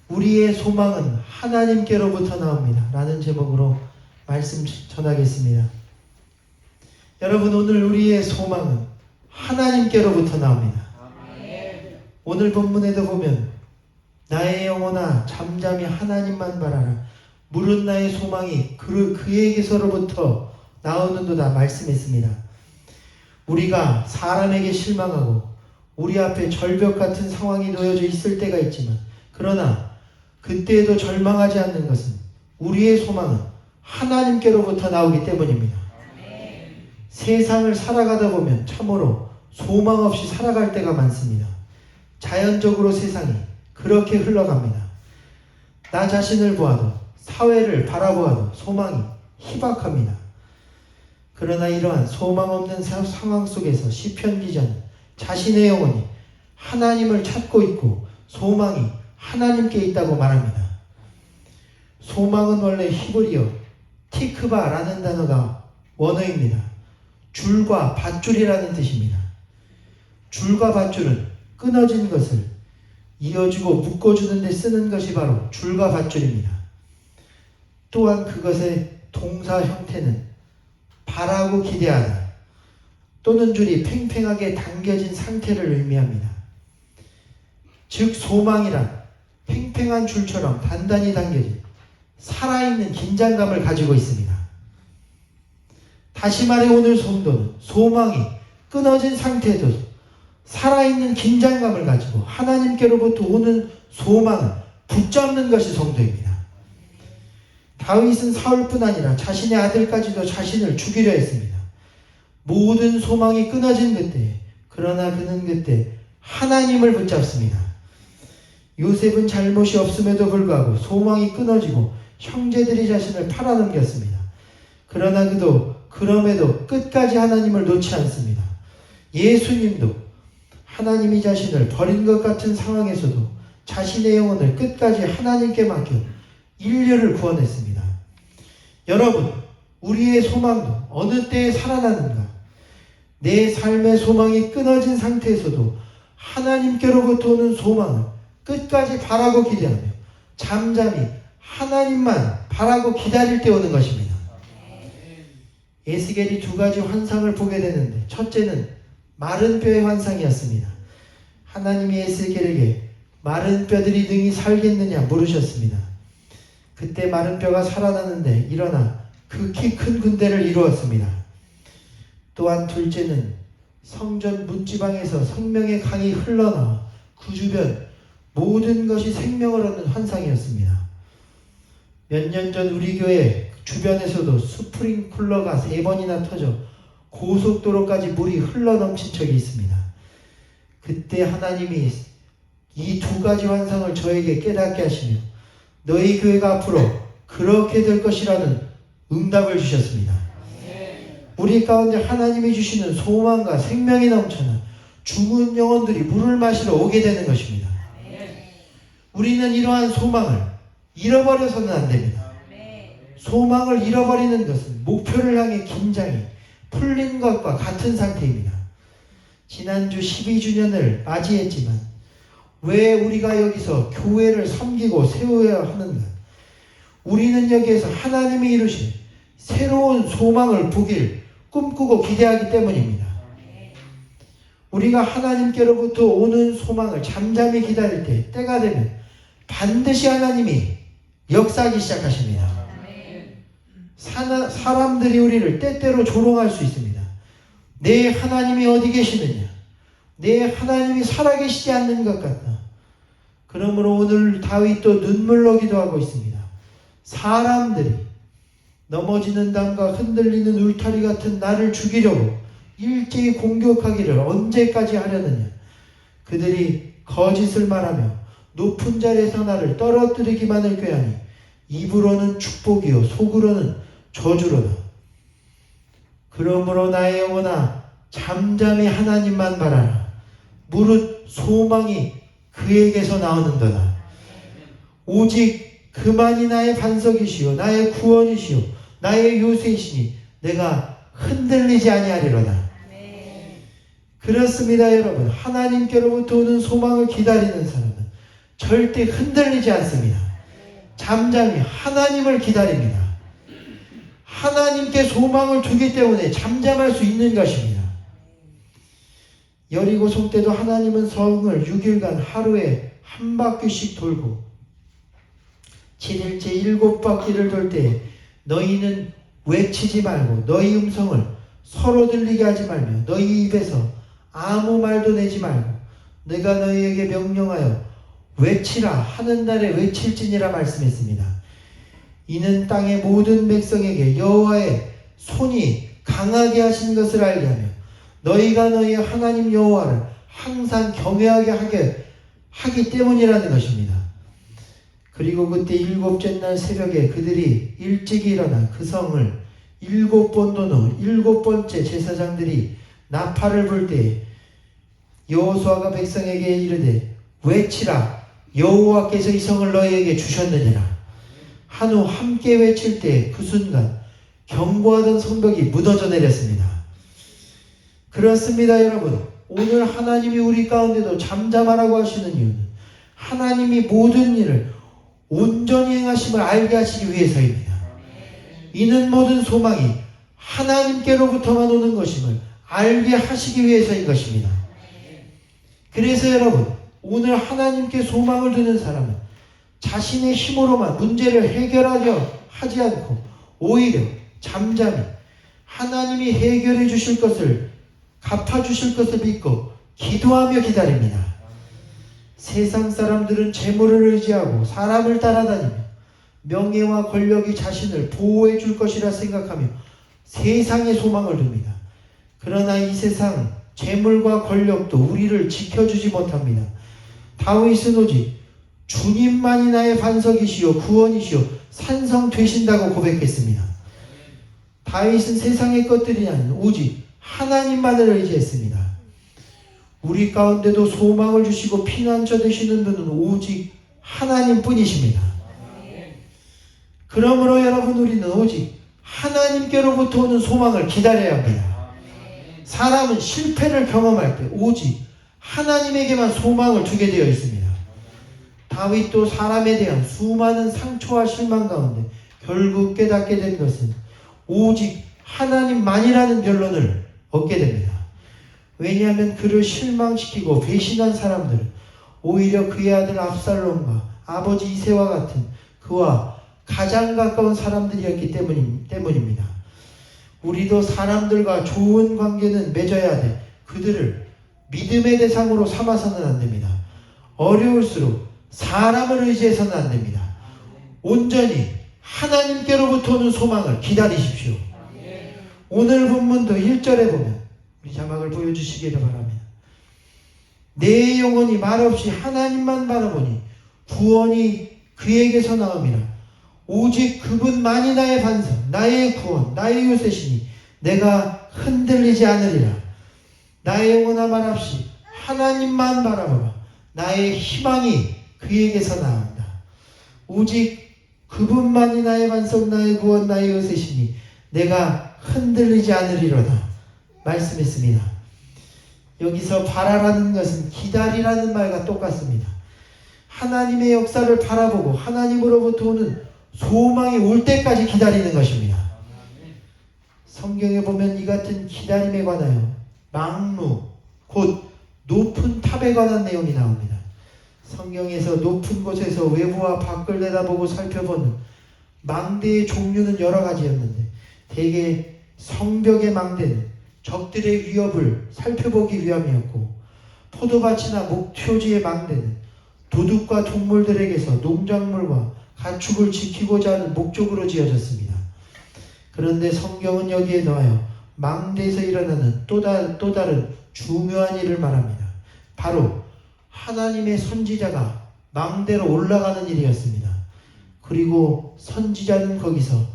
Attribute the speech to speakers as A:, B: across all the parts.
A: 우리의 소망은 하나님께로부터 나옵니다. 라는 제목으로 말씀 전하겠습니다. 여러분, 오늘 우리의 소망은 하나님께로부터 나옵니다. 오늘 본문에도 보면 나의 영혼아 잠잠히 하나님만 바라라. 물은 나의 소망이 그에게서로부터 나오는도다 말씀했습니다. 우리가 사람에게 실망하고 우리 앞에 절벽 같은 상황이 놓여져 있을 때가 있지만, 그러나 그때에도 절망하지 않는 것은 우리의 소망은 하나님께로부터 나오기 때문입니다. 세상을 살아가다 보면 참으로 소망 없이 살아갈 때가 많습니다. 자연적으로 세상이 그렇게 흘러갑니다. 나 자신을 보아도 사회를 바라보아도 소망이 희박합니다. 그러나 이러한 소망 없는 상황 속에서 시편 기자는 자신의 영혼이 하나님을 찾고 있고 소망이 하나님께 있다고 말합니다. 소망은 원래 히브리어 티크바라는 단어가 원어입니다. 줄과 밧줄이라는 뜻입니다. 줄과 밧줄은 끊어진 것을 이어주고 묶어주는 데 쓰는 것이 바로 줄과 밧줄입니다. 또한 그것의 동사 형태는 바라고 기대하다 또는 줄이 팽팽하게 당겨진 상태를 의미합니다. 즉 소망이란 팽팽한 줄처럼 단단히 당겨진 살아있는 긴장감을 가지고 있습니다. 다시 말해 오늘 성도는 소망이 끊어진 상태에도 살아있는 긴장감을 가지고 하나님께로부터 오는 소망을 붙잡는 것이 성도입니다. 다윗은 사울뿐 아니라 자신의 아들까지도 자신을 죽이려 했습니다. 모든 소망이 끊어진 그때, 그러나 그는 그때 하나님을 붙잡습니다. 요셉은 잘못이 없음에도 불구하고 소망이 끊어지고 형제들이 자신을 팔아넘겼습니다. 그러나 그도 그럼에도 끝까지 하나님을 놓지 않습니다. 예수님도 하나님이 자신을 버린 것 같은 상황에서도 자신의 영혼을 끝까지 하나님께 맡겨 인류를 구원했습니다. 여러분, 우리의 소망도 어느 때에 살아나는가? 내 삶의 소망이 끊어진 상태에서도 하나님께로부터 오는 소망을 끝까지 바라고 기대하며 잠잠히 하나님만 바라고 기다릴 때 오는 것입니다. 에스겔이 두 가지 환상을 보게 되는데, 첫째는 마른 뼈의 환상이었습니다. 하나님이 에스겔에게 마른 뼈들이 능히 살겠느냐 물으셨습니다. 그때 마른 뼈가 살아나는데 일어나 극히 큰 군대를 이루었습니다. 또한 둘째는 성전 문지방에서 생명의 강이 흘러나와 그 주변 모든 것이 생명을 얻는 환상이었습니다. 몇 년 전 우리 교회 주변에서도 스프링쿨러가 3번이나 터져 고속도로까지 물이 흘러넘친 적이 있습니다. 그때 하나님이 이 두 가지 환상을 저에게 깨닫게 하시며 너희 교회가 앞으로 그렇게 될 것이라는 응답을 주셨습니다. 우리 가운데 하나님이 주시는 소망과 생명이 넘쳐나 죽은 영혼들이 물을 마시러 오게 되는 것입니다. 우리는 이러한 소망을 잃어버려서는 안 됩니다. 소망을 잃어버리는 것은 목표를 향해 긴장이 풀린 것과 같은 상태입니다. 지난주 12주년을 맞이했지만 왜 우리가 여기서 교회를 섬기고 세워야 하는가? 우리는 여기에서 하나님이 이루신 새로운 소망을 보길 꿈꾸고 기대하기 때문입니다. 우리가 하나님께로부터 오는 소망을 잠잠히 기다릴 때 때가 되면 반드시 하나님이 역사하기 시작하십니다. 사람들이 우리를 때때로 조롱할 수 있습니다. 내 하나님이 어디 계시느냐? 내 하나님이 살아계시지 않는 것 같다. 그러므로 오늘 다윗도 눈물로 기도하고 있습니다. 사람들이 넘어지는 담과 흔들리는 울타리 같은 나를 죽이려고 일제히 공격하기를 언제까지 하려느냐? 그들이 거짓을 말하며 높은 자리에서 나를 떨어뜨리기만을 꾀하니 입으로는 축복이요 속으로는 저주로다. 그러므로 나의 영혼아 잠잠히 하나님만 바라라. 무릇 소망이 그에게서 나오는도다. 오직 그만이 나의 반석이시요 나의 구원이시요 나의 요새이시니 내가 흔들리지 아니하리로다. 그렇습니다. 여러분, 하나님께로부터 오는 소망을 기다리는 사람은 절대 흔들리지 않습니다. 잠잠히 하나님을 기다립니다. 하나님께 소망을 두기 때문에 잠잠할 수 있는 것입니다. 여리고성 때도 하나님은 성을 6일간 하루에 한 바퀴씩 돌고 7일째 7바퀴를 돌 때 너희는 외치지 말고 너희 음성을 서로 들리게 하지 말며 너희 입에서 아무 말도 내지 말고 내가 너희에게 명령하여 외치라 하는 날에 외칠지니라 말씀했습니다. 이는 땅의 모든 백성에게 여호와의 손이 강하게 하신 것을 알게 하며 너희가 너희 하나님 여호와를 항상 경외하게 하기 때문이라는 것입니다. 그리고 그때 7째 날 새벽에 그들이 일찍이 일어나 그 성을 7번 돈 후 7번째 제사장들이 나팔을 불 때에 여호수아가 백성에게 이르되 외치라 여호와께서 이 성을 너희에게 주셨느니라. 한후 함께 외칠 때 그 순간 견고하던 성벽이 무너져 내렸습니다. 그렇습니다, 여러분. 오늘 하나님이 우리 가운데도 잠잠하라고 하시는 이유는 하나님이 모든 일을 온전히 행하심을 알게 하시기 위해서입니다. 이는 모든 소망이 하나님께로부터만 오는 것임을 알게 하시기 위해서인 것입니다. 그래서 여러분, 오늘 하나님께 소망을 두는 사람은 자신의 힘으로만 문제를 해결하려 하지 않고 오히려 잠잠히 하나님이 해결해 주실 것을 갚아주실 것을 믿고 기도하며 기다립니다. 세상 사람들은 재물을 의지하고 사람을 따라다니며 명예와 권력이 자신을 보호해 줄 것이라 생각하며 세상에 소망을 둡니다. 그러나 이 세상 재물과 권력도 우리를 지켜주지 못합니다. 다윗은 오직 주님만이 나의 반석이시요 구원이시요 산성 되신다고 고백했습니다. 다윗은 세상의 것들이 아닌 오직 하나님만을 의지했습니다. 우리 가운데도 소망을 주시고 피난처 되시는 분은 오직 하나님뿐이십니다. 그러므로 여러분, 우리는 오직 하나님께로부터 오는 소망을 기다려야 합니다. 사람은 실패를 경험할 때 오직 하나님에게만 소망을 두게 되어 있습니다. 다윗도 사람에 대한 수많은 상처와 실망 가운데 결국 깨닫게 된 것은 오직 하나님만이라는 결론을 얻게 됩니다. 왜냐하면 그를 실망시키고 배신한 사람들은 오히려 그의 아들 압살롬과 아버지 이새와 같은 그와 가장 가까운 사람들이었기 때문입니다. 우리도 사람들과 좋은 관계는 맺어야 돼 그들을 믿음의 대상으로 삼아서는 안 됩니다. 어려울수록 사람을 의지해서는 안 됩니다. 온전히 하나님께로부터 오는 소망을 기다리십시오. 오늘 본문도 1절에 보면 우리 자막을 보여주시기를 바랍니다. 내 영혼이 말없이 하나님만 바라보니 구원이 그에게서 나옵니다. 오직 그분만이 나의 반석, 나의 구원, 나의 요새시니 내가 흔들리지 않으리라. 나의 영혼아 말없이 하나님만 바라보라. 나의 희망이 그에게서 나온다. 오직 그분만이 나의 반석, 나의 구원, 나의 요새시니 내가 흔들리지 않으리로다 말씀했습니다. 여기서 바라라는 것은 기다리라는 말과 똑같습니다. 하나님의 역사를 바라보고 하나님으로부터 오는 소망이 올 때까지 기다리는 것입니다. 성경에 보면 이 같은 기다림에 관하여 망루, 곧 높은 탑에 관한 내용이 나옵니다. 성경에서 높은 곳에서 외부와 밖을 내다보고 살펴보는 망대의 종류는 여러 가지였는데 대개 성벽의 망대는 적들의 위협을 살펴보기 위함이었고 포도밭이나 목표지의 망대는 도둑과 동물들에게서 농작물과 가축을 지키고자 하는 목적으로 지어졌습니다. 그런데 성경은 여기에 더하여 망대에서 일어나는 또 다른 중요한 일을 말합니다. 바로 하나님의 선지자가 망대로 올라가는 일이었습니다. 그리고 선지자는 거기서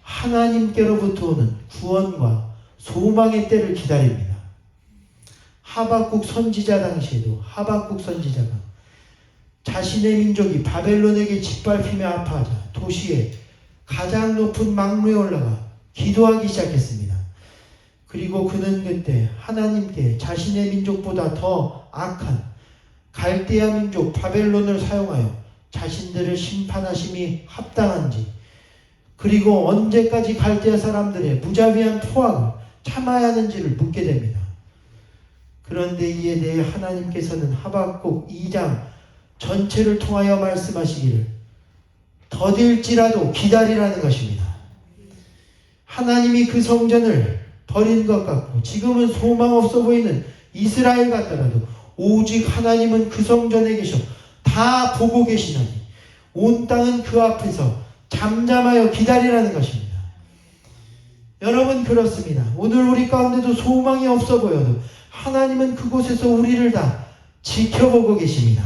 A: 하나님께로부터 오는 구원과 소망의 때를 기다립니다. 하박국 선지자 당시에도 하박국 선지자가 자신의 민족이 바벨론에게 짓밟히며 아파하자 도시의 가장 높은 망루에 올라가 기도하기 시작했습니다. 그리고 그는 그때 하나님께 자신의 민족보다 더 악한 갈대아 민족 바벨론을 사용하여 자신들을 심판하심이 합당한지, 그리고 언제까지 갈대아 사람들의 무자비한 포악을 참아야 하는지를 묻게 됩니다. 그런데 이에 대해 하나님께서는 하박국 2장 전체를 통하여 말씀하시기를 더딜지라도 기다리라는 것입니다. 하나님이 그 성전을 버린 것 같고 지금은 소망 없어 보이는 이스라엘 같더라도 오직 하나님은 그 성전에 계셔 다 보고 계시나니 온 땅은 그 앞에서 잠잠하여 기다리라는 것입니다. 여러분, 그렇습니다. 오늘 우리 가운데도 소망이 없어 보여도 하나님은 그곳에서 우리를 다 지켜보고 계십니다.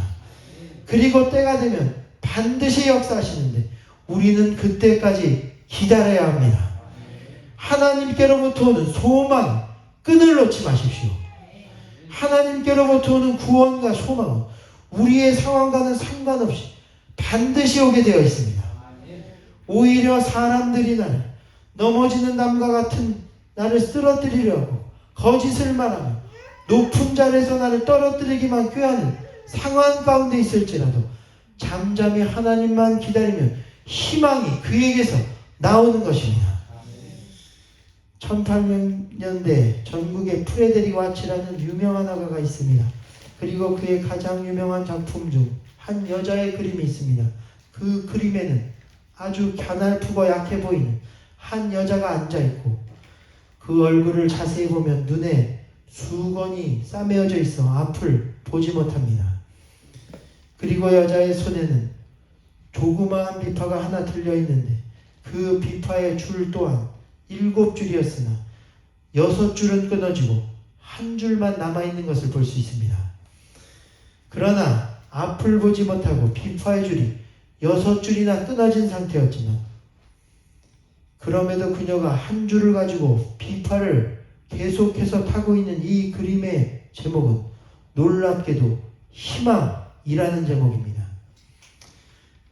A: 그리고 때가 되면 반드시 역사하시는데 우리는 그때까지 기다려야 합니다. 하나님께로부터 오는 소망, 끈을 놓지 마십시오. 하나님께로부터 오는 구원과 소망은 우리의 상황과는 상관없이 반드시 오게 되어 있습니다. 오히려 사람들이 나를 넘어지는 남과 같은 나를 쓰러뜨리려고 거짓을 말하며 높은 자리에서 나를 떨어뜨리기만 꾀하는 상황 가운데 있을지라도 잠잠히 하나님만 기다리면 희망이 그에게서 나오는 것입니다. 1800년대 전국에 프레데릭 와치라는 유명한 화가가 있습니다. 그리고 그의 가장 유명한 작품 중 한 여자의 그림이 있습니다. 그 그림에는 아주 가냘프고 약해 보이는 한 여자가 앉아있고 그 얼굴을 자세히 보면 눈에 수건이 싸매어져 있어 앞을 보지 못합니다. 그리고 여자의 손에는 조그마한 비파가 하나 들려있는데 그 비파의 줄 또한 7줄이었으나 6줄은 끊어지고 한 줄만 남아있는 것을 볼 수 있습니다. 그러나 앞을 보지 못하고 비파의 줄이 6줄이나 끊어진 상태였지만 그럼에도 그녀가 한 줄을 가지고 비파를 계속해서 타고 있는 이 그림의 제목은 놀랍게도 희망이라는 제목입니다.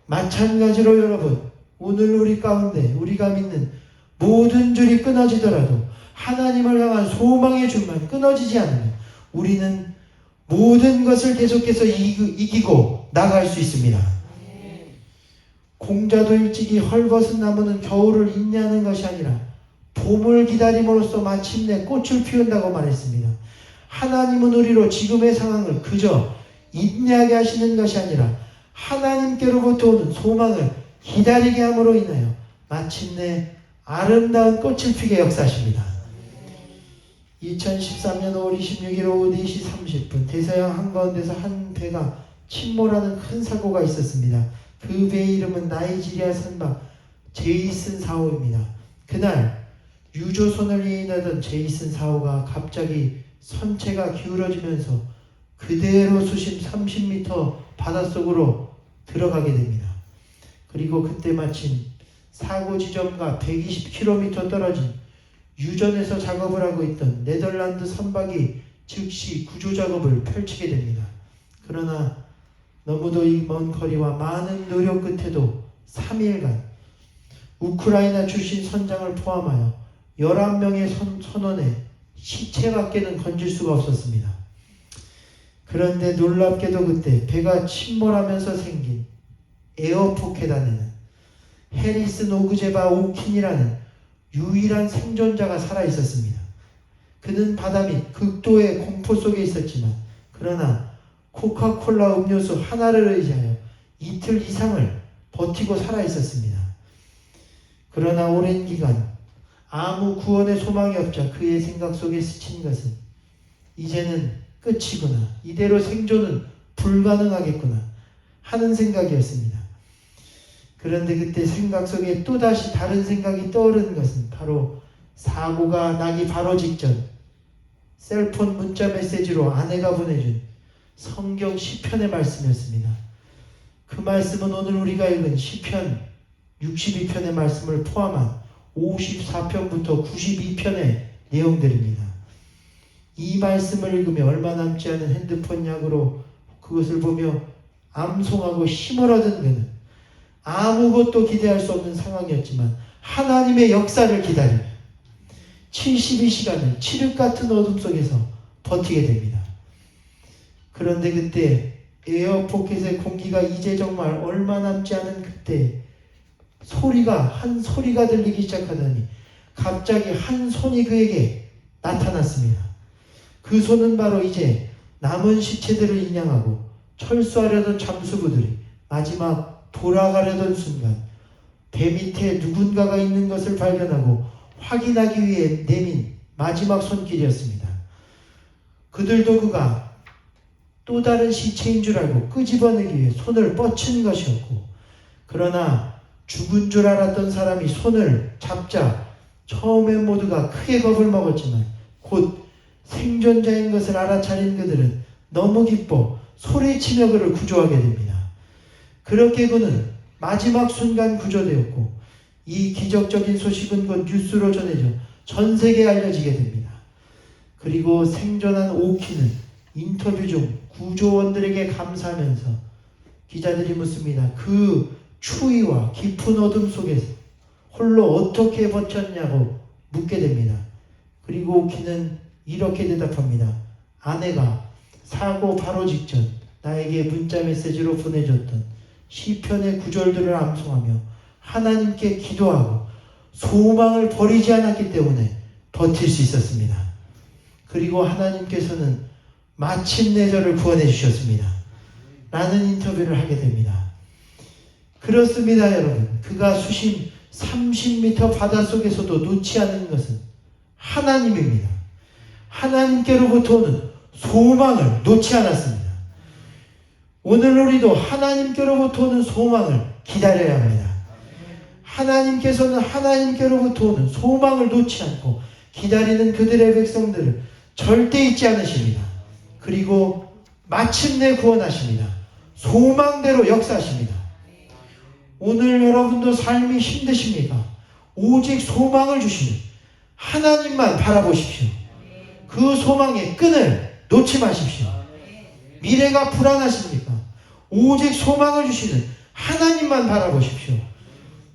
A: 마찬가지로 여러분, 오늘 우리 가운데 우리가 믿는 모든 줄이 끊어지더라도 하나님을 향한 소망의 줄만 끊어지지 않으면 우리는 모든 것을 계속해서 이기고 나갈 수 있습니다. 공자도 일찍이 헐벗은 나무는 겨울을 인내하는 것이 아니라 봄을 기다림으로써 마침내 꽃을 피운다고 말했습니다. 하나님은 우리로 지금의 상황을 그저 인내하게 하시는 것이 아니라 하나님께로부터 오는 소망을 기다리게 함으로 인하여 마침내 아름다운 꽃을 피게 역사하십니다. 2013년 5월 26일 오후 4시 30분 대서양 한가운데서 한 배가 침몰하는 큰 사고가 있었습니다. 그 배의 이름은 나이지리아 선박 제이슨 4호입니다. 그날 유조선을 인하던 제이슨 4호가 갑자기 선체가 기울어지면서 그대로 수심 30m 바닷속으로 들어가게 됩니다. 그리고 그때 마침 사고 지점과 120km 떨어진 유전에서 작업을 하고 있던 네덜란드 선박이 즉시 구조 작업을 펼치게 됩니다. 그러나 너무도 이 먼 거리와 많은 노력 끝에도 3일간 우크라이나 출신 선장을 포함하여 11명의 선원의 시체밖에는 건질 수가 없었습니다. 그런데 놀랍게도 그때 배가 침몰하면서 생긴 에어포켓 안에는 해리슨 오그제바 오킨이라는 유일한 생존자가 살아있었습니다. 그는 바다 및 극도의 공포 속에 있었지만 그러나 코카콜라 음료수 하나를 의지하여 이틀 이상을 버티고 살아있었습니다. 그러나 오랜 기간 아무 구원의 소망이 없자 그의 생각 속에 스친 것은 이제는 끝이구나, 이대로 생존은 불가능하겠구나 하는 생각이었습니다. 그런데 그때 생각 속에 또다시 다른 생각이 떠오르는 것은 바로 사고가 나기 바로 직전 셀폰 문자 메시지로 아내가 보내준 성경 시편의 말씀이었습니다. 그 말씀은 오늘 우리가 읽은 시편 62편의 말씀을 포함한 54편부터 92편의 내용들입니다. 이 말씀을 읽으며 얼마 남지 않은 핸드폰 약으로 그것을 보며 암송하고 힘을 얻은 그는 아무것도 기대할 수 없는 상황이었지만 하나님의 역사를 기다리며 72시간을 칠흑 같은 어둠 속에서 버티게 됩니다. 그런데 그때 에어포켓의 공기가 이제 정말 얼마 남지 않은 그때 한 소리가 들리기 시작하더니 갑자기 한 손이 그에게 나타났습니다. 그 손은 바로 이제 남은 시체들을 인양하고 철수하려던 잠수부들이 마지막 돌아가려던 순간 배 밑에 누군가가 있는 것을 발견하고 확인하기 위해 내민 마지막 손길이었습니다. 그들도 그가 또 다른 시체인 줄 알고 끄집어내기 위해 손을 뻗친 것이었고, 그러나 죽은 줄 알았던 사람이 손을 잡자 처음엔 모두가 크게 겁을 먹었지만 곧 생존자인 것을 알아차린 그들은 너무 기뻐 소리치며 그를 구조하게 됩니다. 그렇게 그는 마지막 순간 구조되었고, 이 기적적인 소식은 곧 뉴스로 전해져 전 세계에 알려지게 됩니다. 그리고 생존한 오키는 인터뷰 중 구조원들에게 감사하면서 기자들이 묻습니다. 그 추위와 깊은 어둠 속에서 홀로 어떻게 버텼냐고 묻게 됩니다. 그리고 오키는 이렇게 대답합니다. 아내가 사고 바로 직전 나에게 문자 메시지로 보내줬던 시편의 구절들을 암송하며 하나님께 기도하고 소망을 버리지 않았기 때문에 버틸 수 있었습니다. 그리고 하나님께서는 마침내 저를 구원해 주셨습니다. 라는 인터뷰를 하게 됩니다. 그렇습니다, 여러분. 그가 수심 30m 바닷속에서도 놓지 않는 것은 하나님입니다. 하나님께로부터 오는 소망을 놓지 않았습니다. 오늘 우리도 하나님께로부터 오는 소망을 기다려야 합니다. 하나님께서는 하나님께로부터 오는 소망을 놓지 않고 기다리는 그들의 백성들을 절대 잊지 않으십니다. 그리고 마침내 구원하십니다. 소망대로 역사하십니다. 오늘 여러분도 삶이 힘드십니까? 오직 소망을 주시는 하나님만 바라보십시오. 그 소망의 끈을 놓지 마십시오. 미래가 불안하십니까? 오직 소망을 주시는 하나님만 바라보십시오.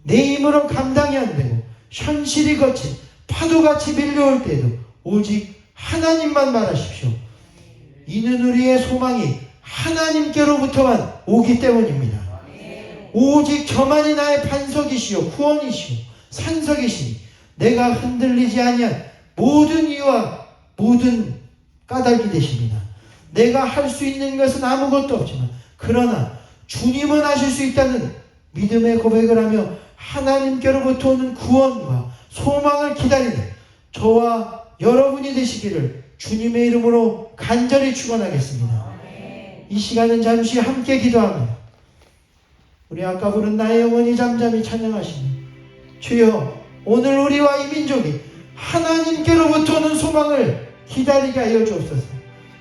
A: 내 힘으로 감당이 안 되고 현실이 거친 파도같이 밀려올 때에도 오직 하나님만 바라십시오. 이는 우리의 소망이 하나님께로부터만 오기 때문입니다. 오직 저만이 나의 반석이시요 구원이시요 산석이시니 내가 흔들리지 아니한 모든 이유와 모든 까닭이 되십니다. 내가 할 수 있는 것은 아무것도 없지만 그러나 주님은 하실 수 있다는 믿음의 고백을 하며 하나님께로부터 오는 구원과 소망을 기다리는 저와 여러분이 되시기를 주님의 이름으로 간절히 축원하겠습니다. 이 시간은 잠시 함께 기도합니다. 우리 아까 부른 나의 영혼이 잠잠히 찬양하시니 주여, 오늘 우리와 이 민족이 하나님께로부터 오는 소망을 기다리게 하여 주옵소서.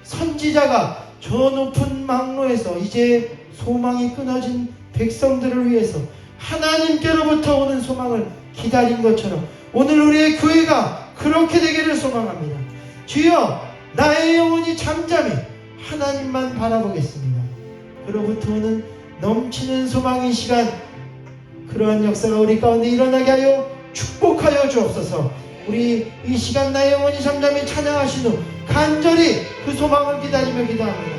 A: 선지자가 저 높은 망로에서 이제 소망이 끊어진 백성들을 위해서 하나님께로부터 오는 소망을 기다린 것처럼 오늘 우리의 교회가 그렇게 되기를 소망합니다. 주여, 나의 영혼이 잠잠히 하나님만 바라보겠습니다. 그로부터 오는 넘치는 소망의 시간, 그러한 역사가 우리 가운데 일어나게 하여 축복하여 주옵소서. 우리 이 시간 나의 영혼이 잠잠히 찬양하신 후 간절히 그 소망을 기다리며 기도합니다.